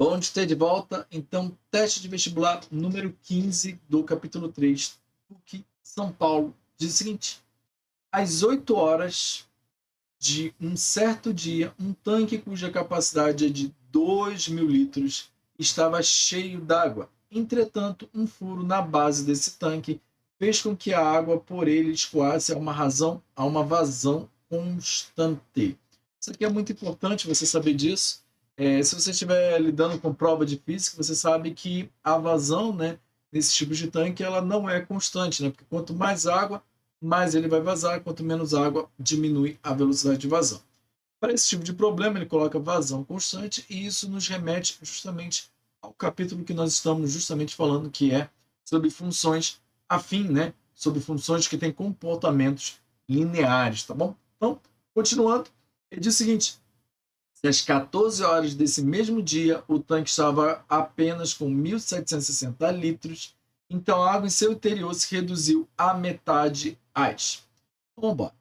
Bom de ter de volta. Então, teste de vestibular número 15 do capítulo 3, PUC São Paulo, diz o seguinte: às 8 horas de um certo dia, um tanque cuja capacidade é de 2.000 litros estava cheio d'água. Entretanto, um furo na base desse tanque fez com que a água por ele escoasse a uma vazão constante. Isso aqui é muito importante você saber disso. Se você estiver lidando com prova de física, você sabe que a vazão, né, nesse tipo de tanque, ela não é constante, né? Porque quanto mais água, mais ele vai vazar, quanto menos água, diminui a velocidade de vazão. Para esse tipo de problema, ele coloca vazão constante e isso nos remete justamente ao capítulo que nós estamos justamente falando, que é sobre funções afim, né? Sobre funções que têm comportamentos lineares, tá bom? Então, continuando, ele diz o seguinte: se às 14 horas desse mesmo dia o tanque estava apenas com 1.760 litros, então a água em seu interior se reduziu à metade às. Vamos embora.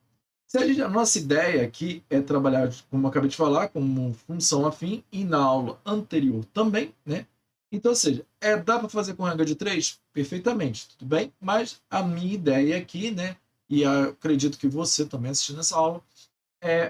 A nossa ideia aqui é trabalhar, como eu acabei de falar, como função afim, e na aula anterior também, né? Então, ou seja, dá para fazer com regra de 3? Perfeitamente, tudo bem? Mas a minha ideia aqui, né? E acredito que você também assistindo essa aula,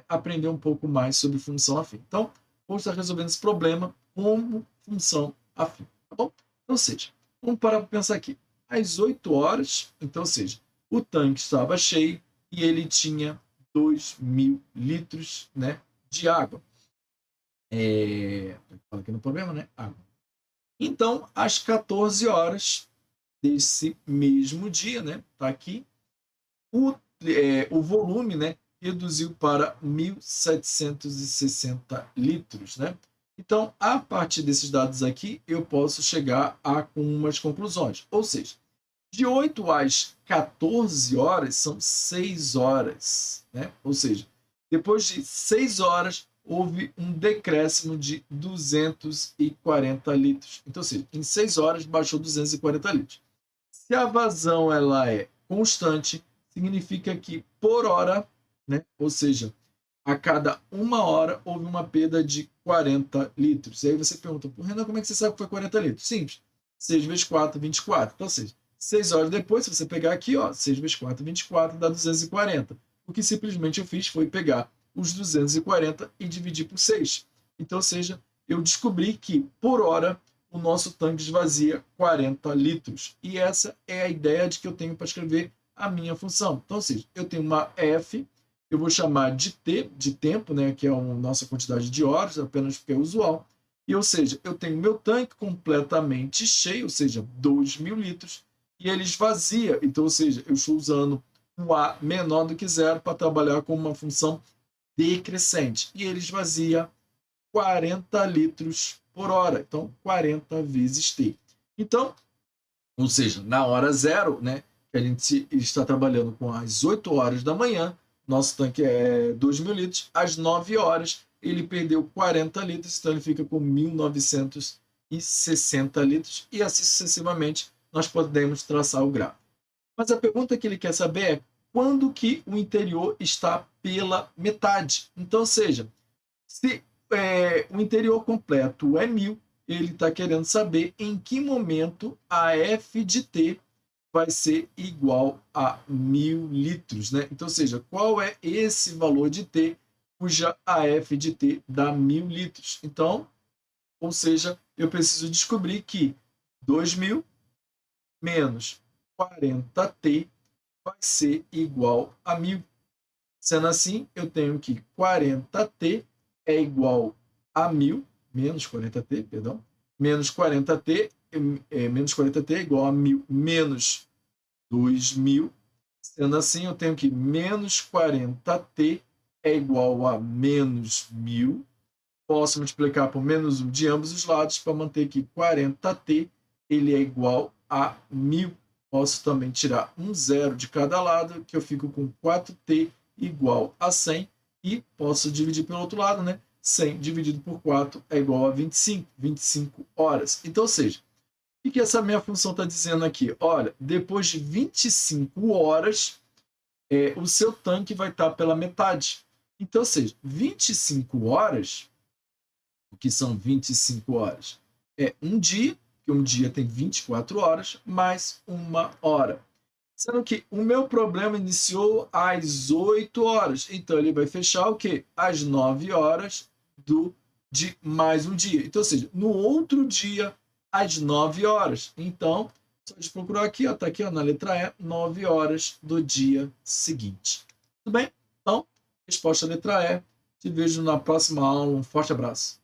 aprender um pouco mais sobre função afim. Então, vou estar resolvendo esse problema como função afim, tá bom? Então, ou seja, vamos parar para pensar aqui. Às 8 horas, então, ou seja, o tanque estava cheio e ele tinha 2.000 litros, né, de água. Fala aqui no problema, né? Água. Então, às 14 horas desse mesmo dia, né, tá aqui, o volume, né, reduziu para 1.760 litros, né? Então, a partir desses dados aqui, eu posso chegar a umas conclusões. Ou seja, de 8 às 14 horas são 6 horas, né? Ou seja, depois de 6 horas, houve um decréscimo de 240 litros. Então, ou seja, em 6 horas baixou 240 litros. Se a vazão ela é constante, significa que por hora, né? Ou seja, a cada 1 hora houve uma perda de 40 litros. E aí você pergunta, Renan, como é que você sabe que foi 40 litros? Simples. 6 vezes 4, 24. Então, ou seja, 6 horas depois, se você pegar aqui, ó, 6 vezes 4, 24, dá 240. O que simplesmente eu fiz foi pegar os 240 e dividir por 6. Então, ou seja, eu descobri que por hora o nosso tanque esvazia 40 litros. E essa é a ideia de que eu tenho para escrever a minha função. Então, ou seja, eu tenho uma f, eu vou chamar de t, de tempo, né, que é a nossa quantidade de horas, apenas porque é usual. E, ou seja, eu tenho meu tanque completamente cheio, ou seja, 2.000 litros, e ele esvazia. Então, ou seja, eu estou usando um A menor do que zero para trabalhar com uma função decrescente. E ele esvazia 40 litros por hora. Então, 40 vezes T. Então, ou seja, na hora zero, né, que a gente está trabalhando com as 8 horas da manhã, nosso tanque é 2.000 litros, às 9 horas ele perdeu 40 litros, então ele fica com 1.960 litros, e assim sucessivamente nós podemos traçar o gráfico. Mas a pergunta que ele quer saber é quando que o interior está pela metade. Então, ou seja, se o interior completo é 1.000, ele está querendo saber em que momento a F de T vai ser igual a 1.000 litros, né? Então, ou seja, qual é esse valor de T cuja a F de T dá 1.000 litros? Então, ou seja, eu preciso descobrir que 2.000 menos 40T vai ser igual a 1.000. Sendo assim, eu tenho que 40T é igual a 1.000, menos 40T, perdão, menos 40T, menos 40T é igual a 1.000 menos 2.000. Sendo assim, eu tenho que menos 40T é igual a menos 1.000. Posso multiplicar por menos 1 de ambos os lados para manter que 40T ele é igual a 1.000. Posso também tirar um zero de cada lado, que eu fico com 4T igual a 100, e posso dividir pelo outro lado, né? 100 dividido por 4 é igual a 25 horas. Então, ou seja, o que essa minha função está dizendo aqui? Olha, depois de 25 horas, o seu tanque vai estar pela metade. Então, ou seja, 25 horas, que são 25 horas, é um dia, que um dia tem 24 horas, mais 1 hora. Sendo que o meu problema iniciou às 8 horas. Então, ele vai fechar o quê? Às 9 horas de mais um dia. Então, ou seja, no outro dia, às 9 horas. Então, só de procurar aqui, está aqui ó, na letra E, 9 horas do dia seguinte. Tudo bem? Então, resposta à letra E. Te vejo na próxima aula. Um forte abraço.